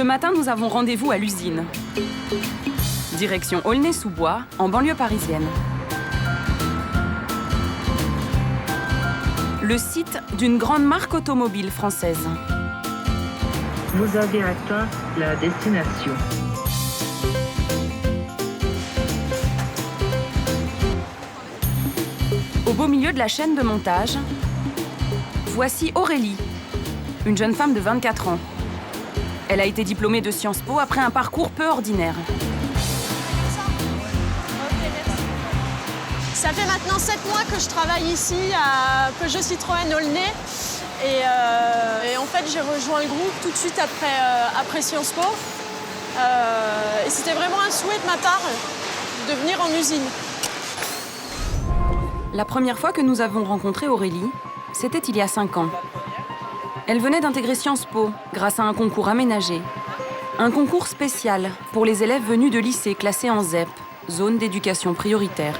matin, nous avons rendez-vous à l'usine. Direction Aulnay-sous-Bois, en banlieue parisienne. Le site d'une grande marque automobile française. Vous avez atteint la destination. Au beau milieu de la chaîne de montage, voici Aurélie, une jeune femme de 24 ans. Elle a été diplômée de Sciences Po après un parcours peu ordinaire. Ça fait maintenant 7 mois que je travaille ici à Peugeot Citroën Aulnay. Et en fait, j'ai rejoint le groupe tout de suite après Sciences Po. Et c'était vraiment un souhait de ma part de venir en usine. La première fois que nous avons rencontré Aurélie, c'était il y a 5 ans. Elle venait d'intégrer Sciences Po grâce à un concours aménagé. Un concours spécial pour les élèves venus de lycées classés en ZEP, zone d'éducation prioritaire.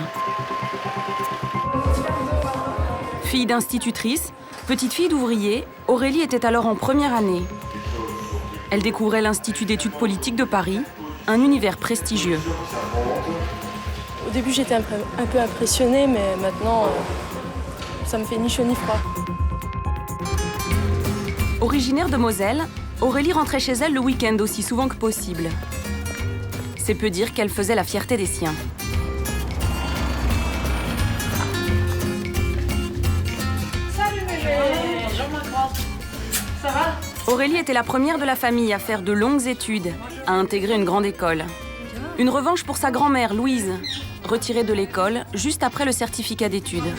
Fille d'institutrice, petite fille d'ouvrier, Aurélie était alors en première année. Elle découvrait l'Institut d'études politiques de Paris, un univers prestigieux. Au début, j'étais un peu impressionnée, mais maintenant, ça me fait ni chaud ni froid. Originaire de Moselle, Aurélie rentrait chez elle le week-end aussi souvent que possible. C'est peu dire qu'elle faisait la fierté des siens. Ça va ? Aurélie était la première de la famille à faire de longues études, à intégrer une grande école. Une revanche pour sa grand-mère, Louise, retirée de l'école juste après le certificat d'études.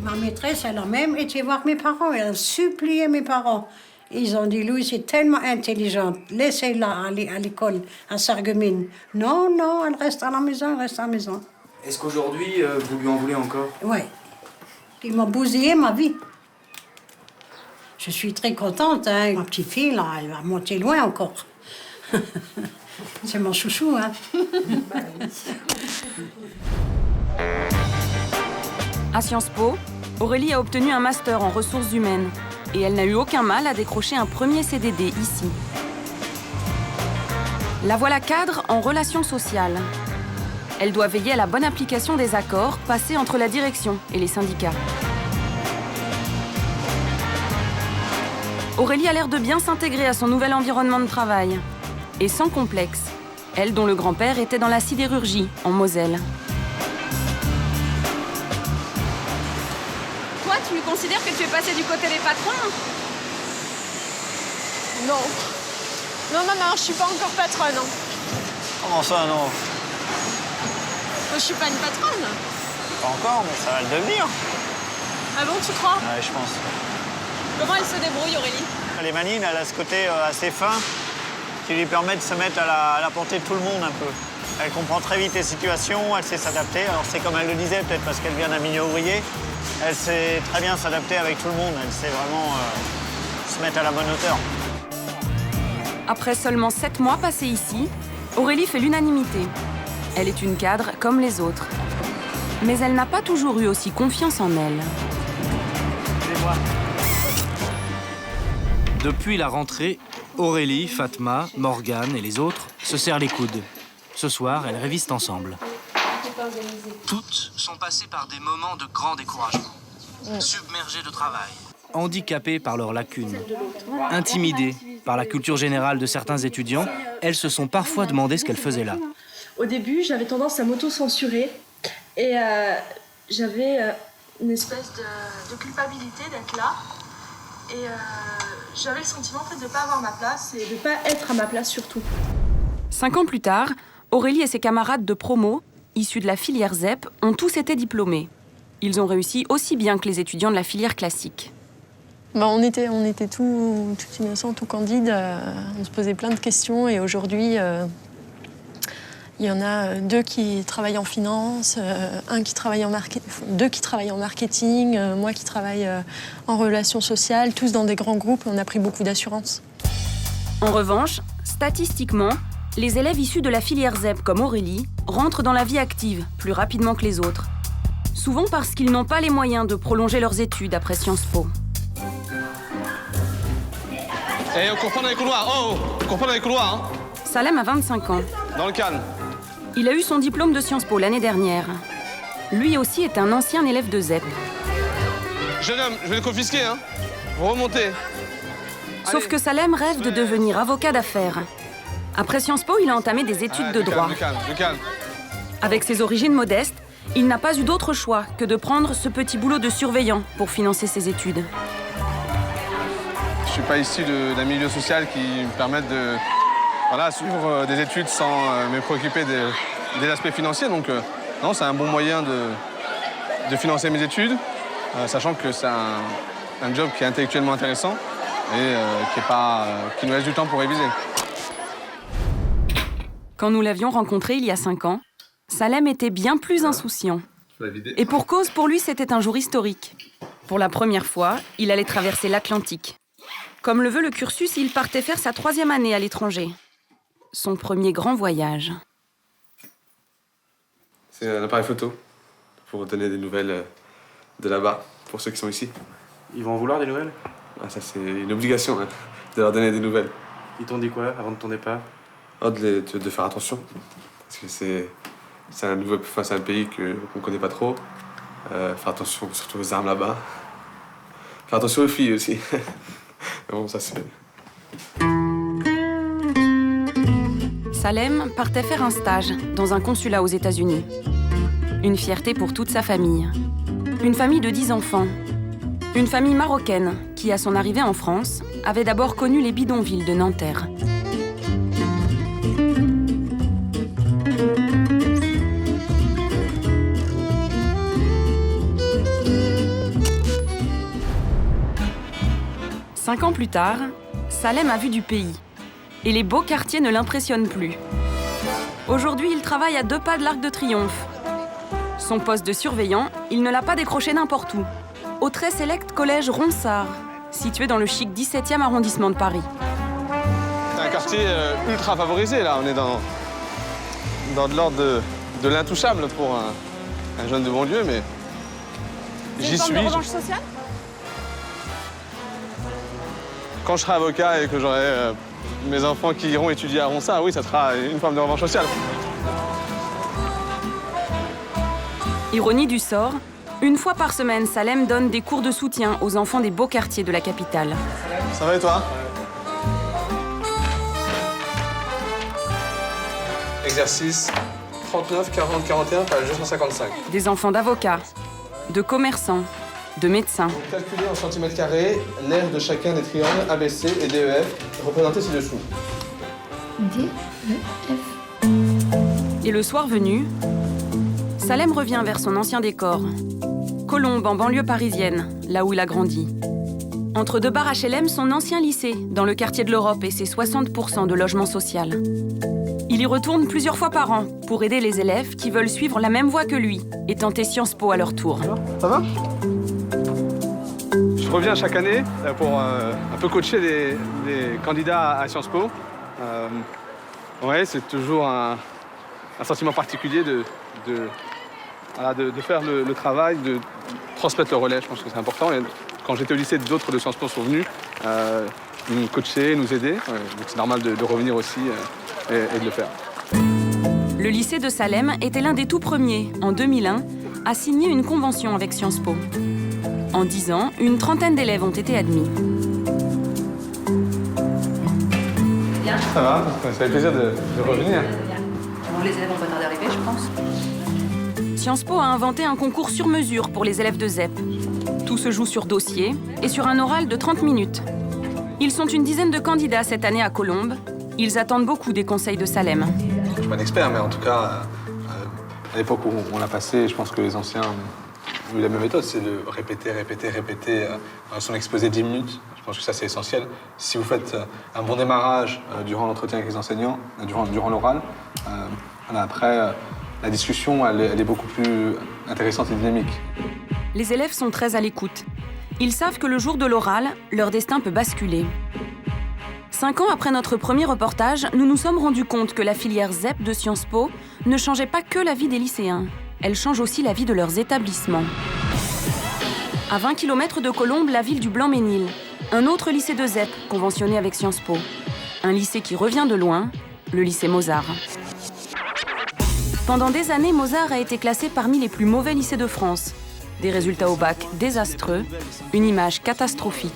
Ma maîtresse, elle a même été voir mes parents, elle a supplié mes parents. Ils ont dit, Louise est tellement intelligente, laissez-la aller à l'école, à Sarreguemines. Non, non, elle reste à la maison, elle reste à la maison. Est-ce qu'aujourd'hui, vous lui en voulez encore? Oui. Il m'a bousillé ma vie. Je suis très contente, hein. Ma petite fille, là, elle va monter loin encore. C'est mon chouchou, hein. À Sciences Po, Aurélie a obtenu un master en ressources humaines et elle n'a eu aucun mal à décrocher un premier CDD ici. La voilà cadre en relations sociales. Elle doit veiller à la bonne application des accords passés entre la direction et les syndicats. Aurélie a l'air de bien s'intégrer à son nouvel environnement de travail. Et sans complexe, elle dont le grand-père était dans la sidérurgie, en Moselle. Toi, tu considères que tu es passée du côté des patrons? Non. Non, je suis pas encore patronne. Hein. Comment ça, non? Je suis pas une patronne. Pas encore, mais ça va le devenir. Ah bon, tu crois? Ouais, je pense. Comment elle se débrouille, Aurélie? Les manines, elle a ce côté assez fin qui lui permet de se mettre à la portée de tout le monde un peu. Elle comprend très vite les situations, elle sait s'adapter. Alors c'est comme elle le disait, peut-être parce qu'elle vient d'un milieu ouvrier, elle sait très bien s'adapter avec tout le monde. Elle sait vraiment se mettre à la bonne hauteur. Après seulement 7 mois passés ici, Aurélie fait l'unanimité. Elle est une cadre comme les autres. Mais elle n'a pas toujours eu aussi confiance en elle. Depuis la rentrée, Aurélie, Fatma, Morgane et les autres se serrent les coudes. Ce soir, elles révisent ensemble. Toutes sont passées par des moments de grand découragement. Submergées de travail, handicapées par leurs lacunes, intimidées par la culture générale de certains étudiants, elles se sont parfois demandé ce qu'elles faisaient là. Au début, j'avais tendance à m'auto-censurer et j'avais une espèce de culpabilité d'être là. Et j'avais le sentiment en fait, de ne pas avoir ma place et de ne pas être à ma place surtout. 5 ans plus tard, Aurélie et ses camarades de promo, issus de la filière ZEP, ont tous été diplômés. Ils ont réussi aussi bien que les étudiants de la filière classique. On était tout innocents, tout candides. On se posait plein de questions et aujourd'hui, il y en a 2 qui travaillent en finance, 2 qui travaillent en marketing, moi qui travaille en relations sociales, tous dans des grands groupes. On a pris beaucoup d'assurance. En revanche, statistiquement, les élèves issus de la filière ZEP comme Aurélie rentrent dans la vie active plus rapidement que les autres. Souvent parce qu'ils n'ont pas les moyens de prolonger leurs études après Sciences Po. Et on court pas dans les couloirs. Oh, on court pas dans les couloirs. Hein. Salem a 25 ans. Dans le calme. Il a eu son diplôme de Sciences Po l'année dernière. Lui aussi est un ancien élève de ZEP. Jeune homme, je vais le confisquer, hein. Vous remontez. Sauf que Salem rêve de devenir avocat d'affaires. Après Sciences Po, il a entamé des études de droit. Du calme. Avec ses origines modestes, il n'a pas eu d'autre choix que de prendre ce petit boulot de surveillant pour financer ses études. Je suis pas issu d'un milieu social qui me permette de suivre des études sans me préoccuper des aspects financiers. Donc non, c'est un bon moyen de financer mes études, sachant que c'est un job qui est intellectuellement intéressant et qui nous laisse du temps pour réviser. Quand nous l'avions rencontré il y a 5 ans, Salem était bien plus insouciant. Et pour cause, pour lui, c'était un jour historique. Pour la première fois, il allait traverser l'Atlantique. Comme le veut le cursus, il partait faire sa 3e année à l'étranger. Son premier grand voyage. C'est un appareil photo pour donner des nouvelles de là-bas, pour ceux qui sont ici. Ils vont en vouloir des nouvelles? Ça, c'est une obligation, hein, de leur donner des nouvelles. Ils t'ont dit quoi avant de ton départ? De faire attention. Parce que c'est un pays qu'on ne connaît pas trop. Faire attention surtout aux armes là-bas. Faire attention aux filles aussi. Bon, ça c'est... Salem partait faire un stage dans un consulat aux États-Unis. Une fierté pour toute sa famille. Une famille de 10 enfants. Une famille marocaine qui, à son arrivée en France, avait d'abord connu les bidonvilles de Nanterre. Cinq ans plus tard, Salem a vu du pays. Et les beaux quartiers ne l'impressionnent plus. Aujourd'hui, il travaille à 2 pas de l'Arc de Triomphe. Son poste de surveillant, il ne l'a pas décroché n'importe où. Au très select collège Ronsard, situé dans le chic 17e arrondissement de Paris. C'est un quartier ultra favorisé, là. On est dans de l'ordre de l'intouchable pour un jeune de banlieue, mais j'y suis. Une forme de revanche sociale ? Quand je serai avocat et que j'aurai mes enfants qui iront étudier à Ronsard, oui, ça sera une forme de revanche sociale. Ironie du sort, une fois par semaine, Salem donne des cours de soutien aux enfants des beaux quartiers de la capitale. Ça va et toi? Exercice 39, 40, 41, page 255. Des enfants d'avocats, de commerçants, de médecins. Calculer en centimètres carrés l'aire de chacun des triangles ABC et DEF, représentés ci-dessous. DEF. Et le soir venu, Salem revient vers son ancien décor. Colombes, en banlieue parisienne, là où il a grandi. Entre 2 bars HLM, son ancien lycée, dans le quartier de l'Europe et ses 60% de logement social. Il y retourne plusieurs fois par an pour aider les élèves qui veulent suivre la même voie que lui et tenter Sciences Po à leur tour. Ça va? Je reviens chaque année pour un peu coacher les candidats à Sciences Po. Ouais, c'est toujours un sentiment particulier de faire le travail, de transmettre le relais. Je pense que c'est important. Et quand j'étais au lycée, d'autres de Sciences Po sont venus nous coacher, nous aider. Donc c'est normal de revenir aussi et de le faire. Le lycée de Salem était l'un des tout premiers, en 2001, à signer une convention avec Sciences Po. En 10 ans, une trentaine d'élèves ont été admis. Bien. Ça va, ça fait plaisir de revenir. Bon, les élèves vont pas tarder à arriver, je pense. Sciences Po a inventé un concours sur mesure pour les élèves de ZEP. Tout se joue sur dossier et sur un oral de 30 minutes. Ils sont une dizaine de candidats cette année à Colombes. Ils attendent beaucoup des conseils de Salem. Je ne suis pas un expert, mais en tout cas, à l'époque où on l'a passé, je pense que les anciens ont eu la même méthode, c'est de répéter son exposé 10 minutes. Je pense que ça, c'est essentiel. Si vous faites un bon démarrage durant l'entretien avec les enseignants, durant l'oral, après, la discussion, elle est beaucoup plus intéressante et dynamique. Les élèves sont très à l'écoute. Ils savent que le jour de l'oral, leur destin peut basculer. 5 ans après notre premier reportage, nous nous sommes rendus compte que la filière ZEP de Sciences Po ne changeait pas que la vie des lycéens. Elle change aussi la vie de leurs établissements. À 20 km de Colombes, la ville du Blanc-Ménil, un autre lycée de ZEP conventionné avec Sciences Po. Un lycée qui revient de loin, le lycée Mozart. Pendant des années, Mozart a été classé parmi les plus mauvais lycées de France. Des résultats au bac désastreux, une image catastrophique.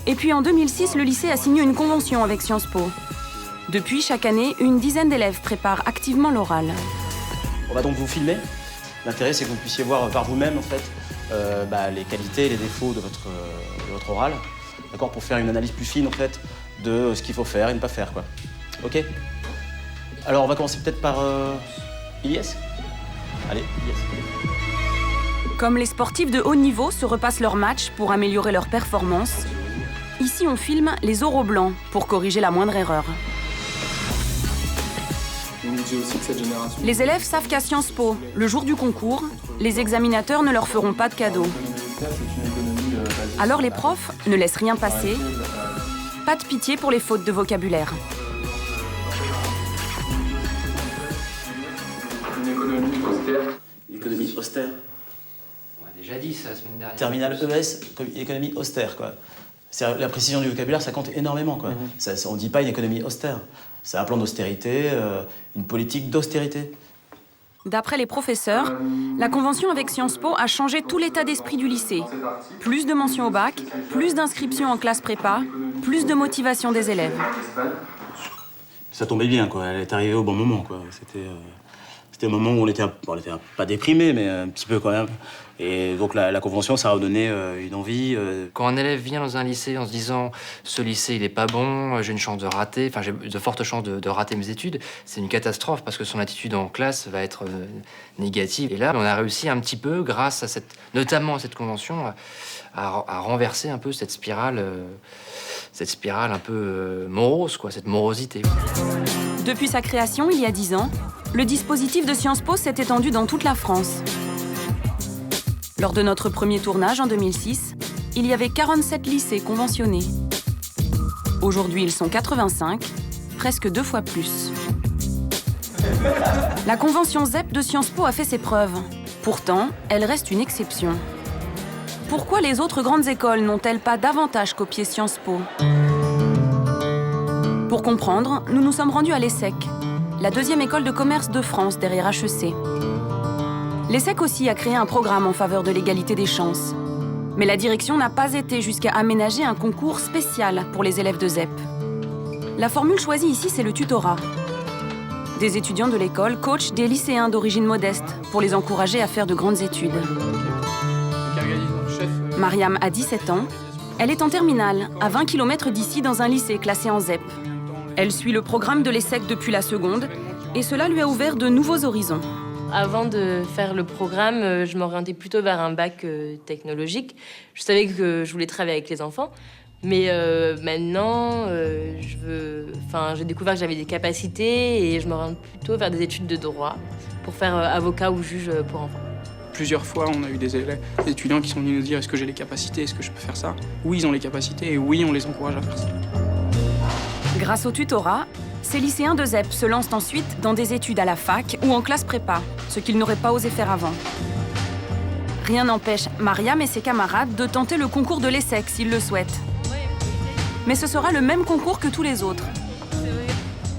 Et puis en 2006, le lycée a signé une convention avec Sciences Po. Depuis, chaque année, une dizaine d'élèves préparent activement l'oral. On va donc vous filmer. L'intérêt, c'est que vous puissiez voir par vous-même, en fait, les qualités et les défauts de votre oral, d'accord, pour faire une analyse plus fine, en fait, de ce qu'il faut faire et ne pas faire, quoi. OK? Alors, on va commencer peut-être par Ilyes. Allez, Ilyes. Comme les sportifs de haut niveau se repassent leurs matchs pour améliorer leur performance, ici on filme les oraux blancs pour corriger la moindre erreur. Les élèves savent qu'à Sciences Po, le jour du concours, les examinateurs ne leur feront pas de cadeaux. Alors les profs ne laissent rien passer. Pas de pitié pour les fautes de vocabulaire. Économie austère. On a déjà dit ça la semaine dernière. Terminal ES, économie austère, quoi. La précision du vocabulaire, ça compte énormément, quoi. On ne dit pas une économie austère. C'est un plan d'austérité, une politique d'austérité. D'après les professeurs, la convention avec Sciences Po a changé tout l'état d'esprit du lycée. Plus de mentions au bac, plus d'inscriptions en classe prépa, plus de motivation des élèves. Ça tombait bien, quoi. Elle est arrivée au bon moment, quoi. C'était un moment où on était pas déprimé, mais un petit peu quand même. Et donc la convention, ça a donné une envie. Quand un élève vient dans un lycée en se disant « ce lycée, il est pas bon, j'ai une chance de rater, enfin j'ai de fortes chances de rater mes études », c'est une catastrophe parce que son attitude en classe va être négative. Et là, on a réussi un petit peu, grâce à notamment à cette convention, à renverser un peu cette spirale un peu morose, quoi, cette morosité. Depuis sa création, il y a 10 ans, le dispositif de Sciences Po s'est étendu dans toute la France. Lors de notre premier tournage en 2006, il y avait 47 lycées conventionnés. Aujourd'hui, ils sont 85, presque 2 fois plus. La convention ZEP de Sciences Po a fait ses preuves. Pourtant, elle reste une exception. Pourquoi les autres grandes écoles n'ont-elles pas davantage copié Sciences Po? Pour comprendre, nous nous sommes rendus à l'ESSEC, la deuxième école de commerce de France derrière HEC. L'ESSEC aussi a créé un programme en faveur de l'égalité des chances. Mais la direction n'a pas été jusqu'à aménager un concours spécial pour les élèves de ZEP. La formule choisie ici, c'est le tutorat. Des étudiants de l'école coachent des lycéens d'origine modeste pour les encourager à faire de grandes études. Mariam a 17 ans. Elle est en terminale, à 20 km d'ici, dans un lycée classé en ZEP. Elle suit le programme de l'ESSEC depuis la seconde, et cela lui a ouvert de nouveaux horizons. Avant de faire le programme, je m'orientais plutôt vers un bac technologique. Je savais que je voulais travailler avec les enfants, mais maintenant, j'ai découvert que j'avais des capacités et je m'oriente plutôt vers des études de droit pour faire avocat ou juge pour enfants. Plusieurs fois, on a eu des étudiants qui sont venus nous dire « Est-ce que j'ai les capacités? Est-ce que je peux faire ça ?» Oui, ils ont les capacités et oui, on les encourage à faire ça. Grâce au tutorat, ces lycéens de ZEP se lancent ensuite dans des études à la fac ou en classe prépa, ce qu'ils n'auraient pas osé faire avant. Rien n'empêche Mariam et ses camarades de tenter le concours de l'ESSEC s'ils le souhaitent. Mais ce sera le même concours que tous les autres.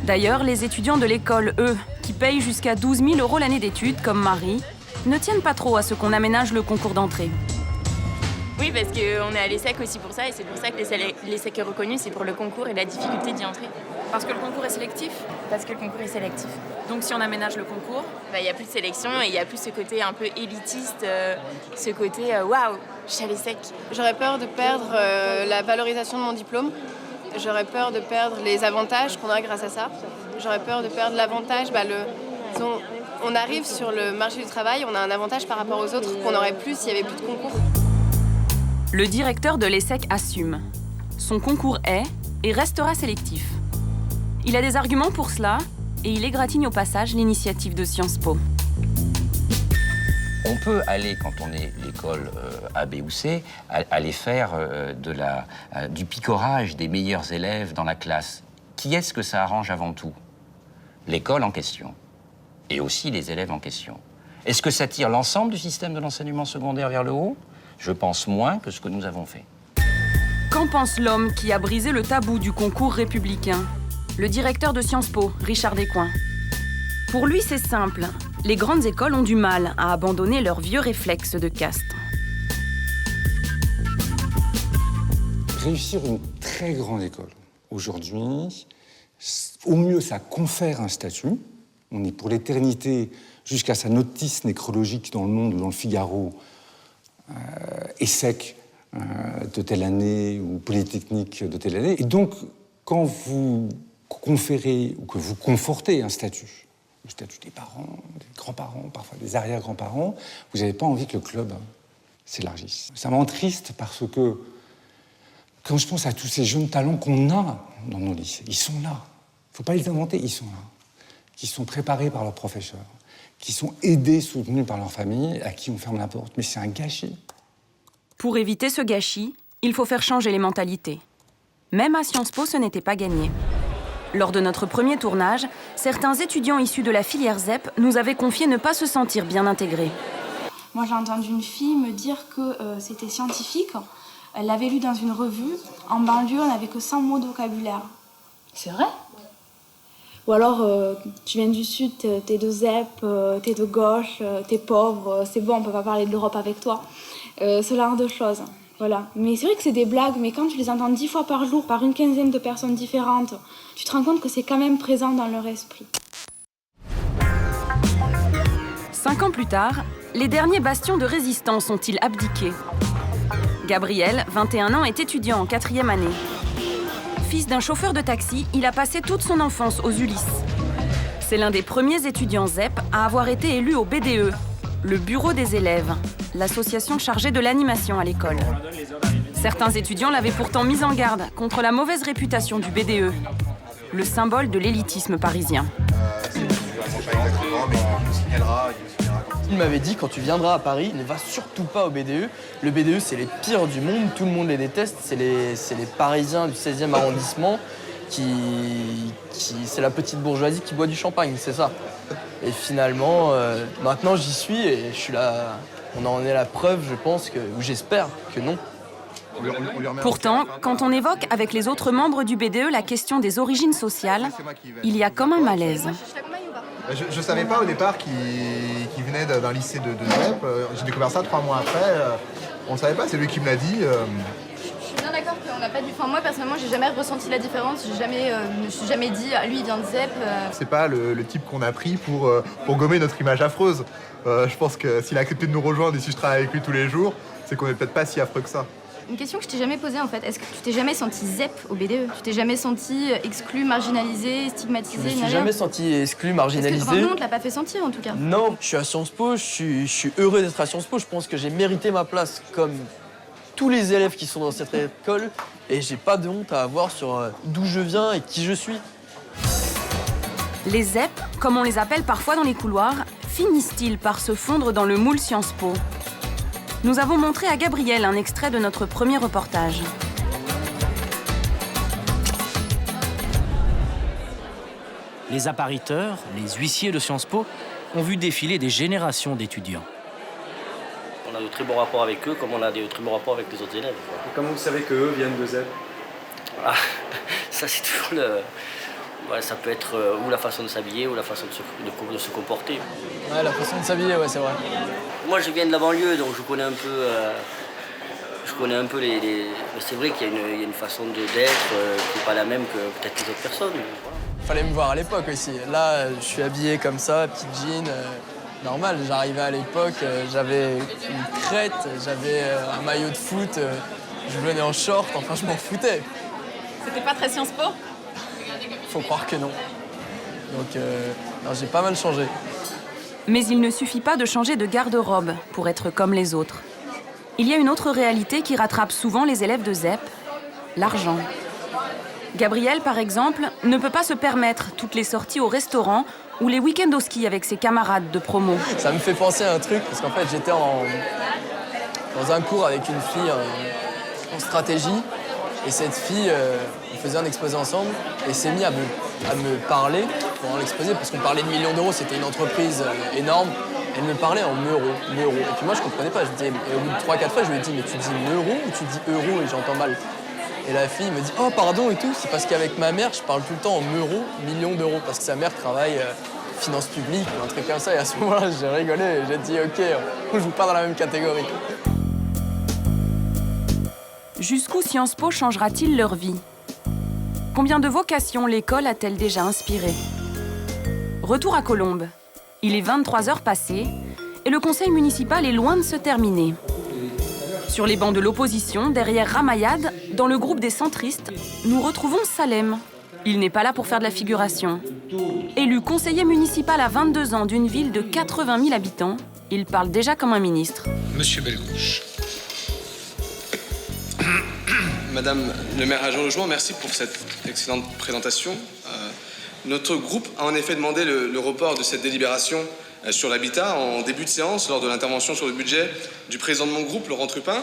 D'ailleurs, les étudiants de l'école, eux, qui payent jusqu'à 12 000 € l'année d'études, comme Marie, ne tiennent pas trop à ce qu'on aménage le concours d'entrée. Oui, parce qu'on est à l'ESSEC aussi pour ça, et c'est pour ça que l'ESSEC est reconnu, c'est pour le concours et la difficulté d'y entrer. Parce que le concours est sélectif? Parce que le concours est sélectif. Donc si on aménage le concours? Il y a plus de sélection et il y a plus ce côté un peu élitiste, ce côté waouh, je suis à l'ESSEC. J'aurais peur de perdre la valorisation de mon diplôme. J'aurais peur de perdre les avantages qu'on a grâce à ça. J'aurais peur de perdre l'avantage, on arrive sur le marché du travail, on a un avantage par rapport aux autres qu'on aurait plus s'il n'y avait plus de concours. Le directeur de l'ESSEC assume. Son concours est et restera sélectif. Il a des arguments pour cela et il égratigne au passage l'initiative de Sciences Po. On peut aller, quand on est l'école A, B ou C, aller faire du picorage des meilleurs élèves dans la classe. Qui est-ce que ça arrange avant tout? L'école en question. Et aussi les élèves en question. Est-ce que ça tire l'ensemble du système de l'enseignement secondaire vers le haut? Je pense moins que ce que nous avons fait. Qu'en pense l'homme qui a brisé le tabou du concours républicain? Le directeur de Sciences Po, Richard Descoings. Pour lui, c'est simple. Les grandes écoles ont du mal à abandonner leurs vieux réflexes de caste. Réussir une très grande école, aujourd'hui, au mieux, ça confère un statut. On est pour l'éternité, jusqu'à sa notice nécrologique dans Le Monde ou dans Le Figaro, ESSEC de telle année ou Polytechnique de telle année. Et donc, quand vous conférez ou que vous confortez un statut, le statut des parents, des grands-parents, parfois des arrière-grands-parents, vous n'avez pas envie que le club s'élargisse. Ça m'entriste parce que quand je pense à tous ces jeunes talents qu'on a dans nos lycées, ils sont là. Il ne faut pas les inventer, ils sont là. Qui sont préparés par leurs professeurs, qui sont aidés, soutenus par leur famille, à qui on ferme la porte. Mais c'est un gâchis. Pour éviter ce gâchis, il faut faire changer les mentalités. Même à Sciences Po, ce n'était pas gagné. Lors de notre premier tournage, certains étudiants issus de la filière ZEP nous avaient confié ne pas se sentir bien intégrés. Moi, j'ai entendu une fille me dire que c'était scientifique. Elle l'avait lu dans une revue. En banlieue, on n'avait que 100 mots de vocabulaire. C'est vrai? Ou alors, tu viens du Sud, t'es de ZEP, t'es de gauche, t'es pauvre, c'est bon, on peut pas parler de l'Europe avec toi. Ce genre de choses, voilà. Mais c'est vrai que c'est des blagues, mais quand tu les entends 10 fois par jour, par une quinzaine de personnes différentes, tu te rends compte que c'est quand même présent dans leur esprit. 5 ans plus tard, les derniers bastions de résistance ont-ils abdiqué? Gabriel, 21 ans, est étudiant en 4e année. Fils d'un chauffeur de taxi, il a passé toute son enfance aux Ulysses. C'est l'un des premiers étudiants ZEP à avoir été élu au BDE, le Bureau des élèves, l'association chargée de l'animation à l'école. Certains étudiants l'avaient pourtant mis en garde contre la mauvaise réputation du BDE, le symbole de l'élitisme parisien. Il m'avait dit, quand tu viendras à Paris, ne va surtout pas au BDE. Le BDE, c'est les pires du monde, tout le monde les déteste. C'est les Parisiens du 16e arrondissement c'est la petite bourgeoisie qui boit du champagne, c'est ça. Et finalement, maintenant j'y suis et je suis là. On en est la preuve, je pense, ou j'espère que non. Pourtant, quand on évoque avec les autres membres du BDE la question des origines sociales, il y a comme un malaise. Je ne savais pas au départ qu'il venait d'un lycée de ZEP. J'ai découvert ça 3 mois après. On ne savait pas, c'est lui qui me l'a dit. Je suis bien d'accord qu'on n'a pas du... Enfin, moi, personnellement, j'ai jamais ressenti la différence. Je me suis jamais dit, ah, lui, il vient de ZEP. C'est pas le type qu'on a pris pour gommer notre image affreuse. Je pense que s'il a accepté de nous rejoindre et si je travaille avec lui tous les jours, c'est qu'on n'est peut-être pas si affreux que ça. Une question que je t'ai jamais posée en fait, est-ce que tu t'es jamais senti ZEP au BDE? Tu t'es jamais senti exclu, marginalisé, stigmatisé? Je me suis jamais senti exclu, marginalisé. Parce que, nous, on te l'a pas fait sentir en tout cas. Non, je suis à Sciences Po, je suis heureux d'être à Sciences Po. Je pense que j'ai mérité ma place comme tous les élèves qui sont dans cette école et j'ai pas de honte à avoir sur d'où je viens et qui je suis. Les ZEP, comme on les appelle parfois dans les couloirs, finissent-ils par se fondre dans le moule Sciences Po? Nous avons montré à Gabriel un extrait de notre premier reportage. Les appariteurs, les huissiers de Sciences Po, ont vu défiler des générations d'étudiants. On a de très bons rapports avec eux, comme on a de très bons rapports avec les autres élèves. Et comment vous savez qu'eux viennent de ZEP? Ah, ça c'est toujours le... Ouais, ça peut être ou la façon de s'habiller ou la façon de se comporter. Ouais, la façon de s'habiller, ouais, c'est vrai. Moi, je viens de la banlieue, donc je connais un peu les... Mais c'est vrai qu'il y a une façon d'être qui n'est pas la même que peut-être les autres personnes. Fallait me voir à l'époque aussi. Là, je suis habillé comme ça, petite jean, normal. J'arrivais à l'époque, j'avais une crête, j'avais un maillot de foot, je venais en short, enfin je m'en foutais. C'était pas très Sciences Po? Faut croire que non. Donc, non, j'ai pas mal changé. Mais il ne suffit pas de changer de garde-robe pour être comme les autres. Il y a une autre réalité qui rattrape souvent les élèves de ZEP, l'argent. Gabriel, par exemple, ne peut pas se permettre toutes les sorties au restaurant ou les week-ends au ski avec ses camarades de promo. Ça me fait penser à un truc, parce qu'en fait, j'étais dans un cours avec une fille en stratégie, et cette fille, on faisait un exposé ensemble, et s'est mis à me parler pendant l'exposé, parce qu'on parlait de millions d'euros, c'était une entreprise énorme. Elle me parlait en euros. Et puis moi, je comprenais pas. Et au bout de 3-4 fois, je lui ai dit, mais tu dis euro ou tu dis euro? Et j'entends mal. Et la fille me dit « Oh, pardon et tout, c'est parce qu'avec ma mère, je parle tout le temps en euros, millions d'euros, parce que sa mère travaille finances publiques ou un truc comme ça. » Et à ce moment-là, j'ai rigolé et j'ai dit « Ok, on joue pas dans la même catégorie. » Jusqu'où Sciences Po changera-t-il leur vie? Combien de vocations l'école a-t-elle déjà inspiré? Retour à Colombes. Il est 23h passées et le conseil municipal est loin de se terminer. Sur les bancs de l'opposition, derrière Ramayad, dans le groupe des centristes, nous retrouvons Salem. Il n'est pas là pour faire de la figuration. Élu conseiller municipal à 22 ans d'une ville de 80 000 habitants, il parle déjà comme un ministre. Monsieur Belgouche. Madame le maire adjoint au logement, merci pour cette excellente présentation. Notre groupe a en effet demandé le report de cette délibération sur l'habitat en début de séance lors de l'intervention sur le budget du président de mon groupe, Laurent Trupin.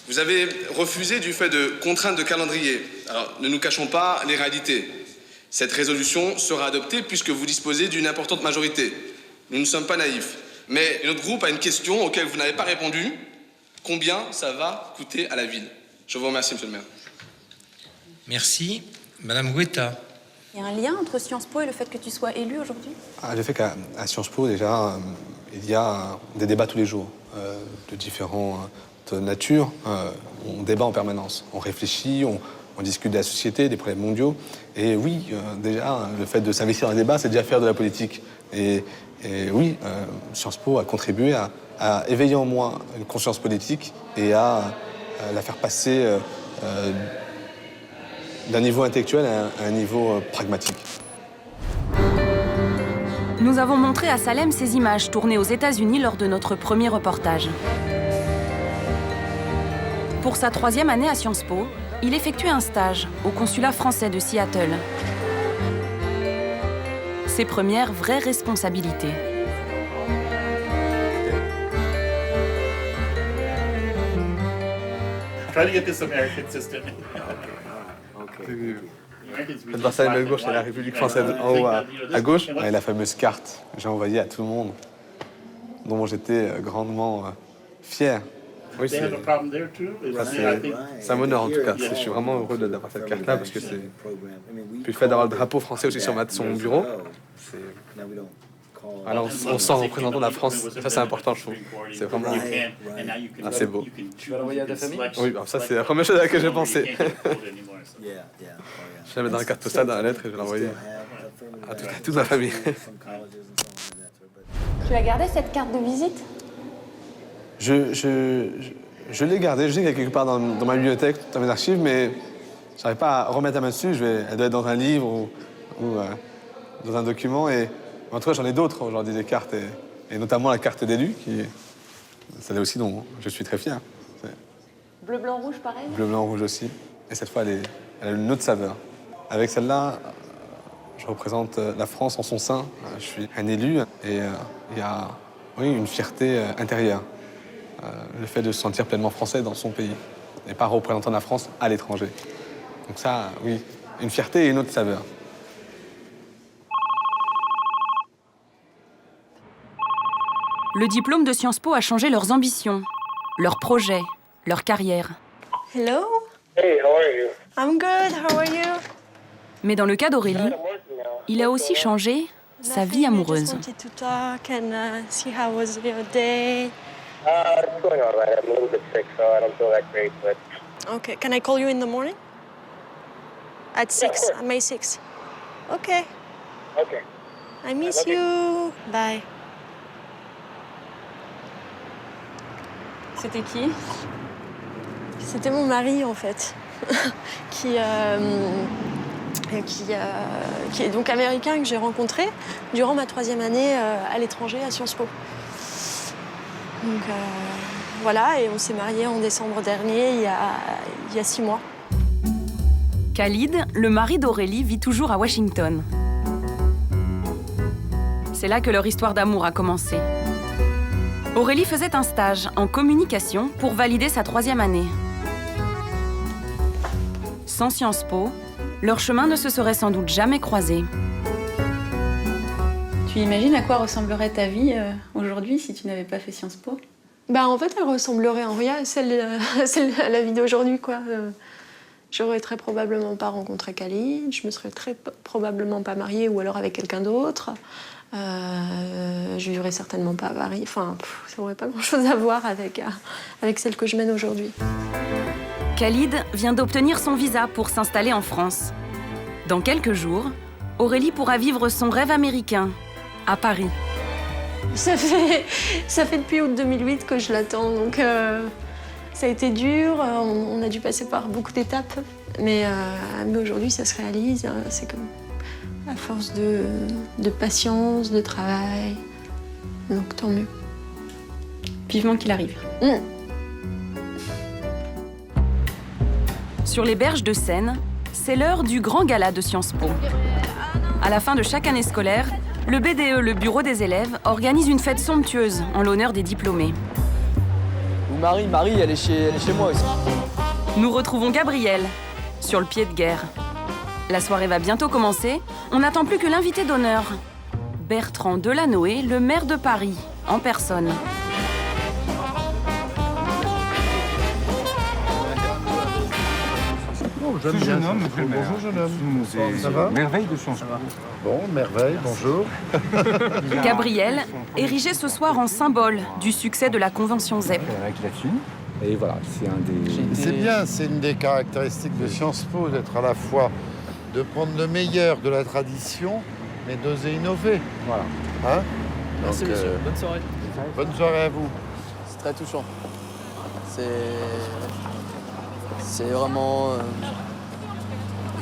Vous avez refusé du fait de contraintes de calendrier. Alors, ne nous cachons pas les réalités. Cette résolution sera adoptée puisque vous disposez d'une importante majorité. Nous ne sommes pas naïfs. Mais notre groupe a une question auquel vous n'avez pas répondu. Combien ça va coûter à la ville? Je vous remercie, monsieur le maire. Merci. Madame Guetta. Il y a un lien entre Sciences Po et le fait que tu sois élu aujourd'hui? Le fait qu'à Sciences Po, déjà, il y a des débats tous les jours de différentes natures. On débat en permanence. On réfléchit, on discute de la société, des problèmes mondiaux. Et oui, déjà, le fait de s'investir dans le débat, c'est déjà faire de la politique. Et oui, Sciences Po a contribué à éveiller en moi une conscience politique et à la faire passer d'un niveau intellectuel à un niveau pragmatique. Nous avons montré à Salem ces images tournées aux États-Unis lors de notre premier reportage. Pour sa 3e année à Sciences Po, il effectue un stage au consulat français de Seattle. Ses premières vraies responsabilités. Try to get this American system. Versailles, main gauche, c'est la République française. En haut, à gauche, et la fameuse carte que j'ai envoyée à tout le monde, dont j'étais grandement fier. Oui, ça m'honore en tout cas. Je suis vraiment heureux d'avoir cette carte-là parce que c'est. Puis le fait d'avoir le drapeau français aussi sur mon bureau, alors on sent représentant de la France, ça c'est important je trouve. C'est vraiment assez beau. Tu vas l'envoyer à ta famille? Oui, ça c'est la première chose à laquelle j'ai pensé. Je vais la mettre dans la carte postale, dans la lettre et je vais l'envoyer à toute ma famille. Tu as gardé cette carte de visite? Je l'ai gardée, je sais qu'elle est quelque part dans ma bibliothèque, dans mes archives, mais je n'arrive pas à remettre la main dessus. Elle doit être dans un livre ou dans un document. Et en tout cas, j'en ai d'autres aujourd'hui, des cartes, et notamment la carte d'élu, celle-là aussi dont je suis très fier. Bleu, blanc, rouge, pareil? Bleu, blanc, rouge aussi. Et cette fois, elle a une autre saveur. Avec celle-là, je représente la France en son sein. Je suis un élu et il y a une fierté intérieure. Le fait de se sentir pleinement français dans son pays et pas représentant la France à l'étranger. Donc ça, oui, une fierté et une autre saveur. Le diplôme de Sciences Po a changé leurs ambitions, leurs projets, leur carrière. Hello? Hey, how are you? I'm good, how are you? Mais dans le cas d'Aurélie, il a aussi changé sa vie amoureuse. I just wanted to talk and see how was your day. It's going all right. I'm a little bit sick, so I don't feel that great, but... Okay, can I call you in the morning? At 6, at May 6. Okay. Okay. I miss you. Bye. C'était qui? C'était mon mari, en fait, qui est donc américain, que j'ai rencontré durant ma 3e année à l'étranger, à Sciences Po. Donc voilà, et on s'est mariés en décembre dernier, il y a 6 mois. Khalid, le mari d'Aurélie, vit toujours à Washington. C'est là que leur histoire d'amour a commencé. Aurélie faisait un stage en communication pour valider sa 3e année. Sans Sciences Po, leurs chemins ne se seraient sans doute jamais croisés. Tu imagines à quoi ressemblerait ta vie aujourd'hui si tu n'avais pas fait Sciences Po? En fait, elle ressemblerait en rien à celle à la vie d'aujourd'hui, quoi. J'aurais très probablement pas rencontré Khalid, je me serais très probablement pas mariée ou alors avec quelqu'un d'autre. Je vivrais certainement pas à Paris. Enfin, ça n'aurait pas grand-chose à voir avec celle que je mène aujourd'hui. Khalid vient d'obtenir son visa pour s'installer en France. Dans quelques jours, Aurélie pourra vivre son rêve américain, à Paris. Ça fait depuis août 2008 que je l'attends, donc ça a été dur, on a dû passer par beaucoup d'étapes, mais aujourd'hui ça se réalise, c'est comme à force de patience, de travail, donc tant mieux. Vivement qu'il arrive. Sur les berges de Seine, c'est l'heure du grand gala de Sciences Po. À la fin de chaque année scolaire, le BDE, le bureau des élèves, organise une fête somptueuse en l'honneur des diplômés. Marie, elle est chez moi aussi. Nous retrouvons Gabriel, sur le pied de guerre. La soirée va bientôt commencer, on n'attend plus que l'invité d'honneur. Bertrand Delanoë, le maire de Paris, en personne. Ce jeune homme, monsieur le maire. Bonjour, jeune homme. Ça va? Merveille de Sciences Po. Bon, merveille, bonjour. Gabriel, érigé ce soir en symbole du succès de la convention ZEP. Et voilà, c'est un des... C'est bien, c'est une des caractéristiques de Sciences Po, d'être à la fois, de prendre le meilleur de la tradition, mais d'oser innover. Voilà. Hein? Merci, donc, monsieur. Bonne soirée. Bonne soirée à vous. C'est très touchant. C'est vraiment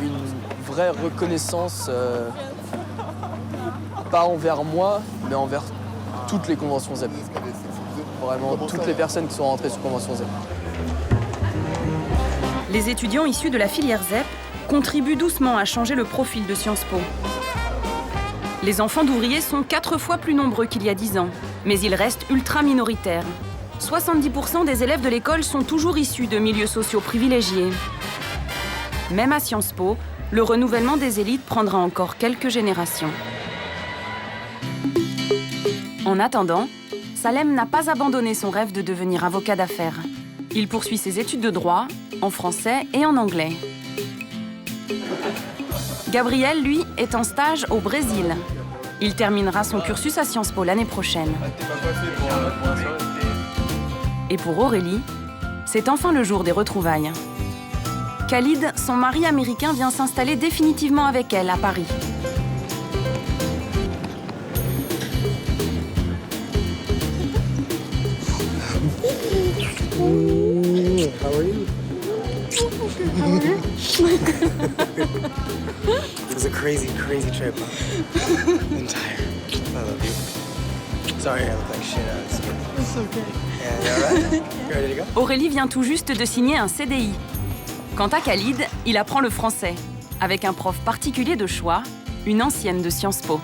une vraie reconnaissance, pas envers moi, mais envers toutes les conventions ZEP. Vraiment, toutes les personnes qui sont rentrées sur convention ZEP. Les étudiants issus de la filière ZEP contribuent doucement à changer le profil de Sciences Po. Les enfants d'ouvriers sont 4 fois plus nombreux qu'il y a 10 ans, mais ils restent ultra minoritaires. 70% des élèves de l'école sont toujours issus de milieux sociaux privilégiés. Même à Sciences Po, le renouvellement des élites prendra encore quelques générations. En attendant, Salem n'a pas abandonné son rêve de devenir avocat d'affaires. Il poursuit ses études de droit, en français et en anglais. Gabriel, lui, est en stage au Brésil. Il terminera son cursus à Sciences Po l'année prochaine. Et pour Aurélie, c'est enfin le jour des retrouvailles. Khalid, son mari américain, vient s'installer définitivement avec elle à Paris. How are you? How are you? It was a crazy, crazy trip. I'm tired. I love you. Sorry, I look like shit. It's okay. Yeah, you all right? You ready to go? Aurélie vient tout juste de signer un CDI. Quant à Khalid, il apprend le français, avec un prof particulier de choix, une ancienne de Sciences Po.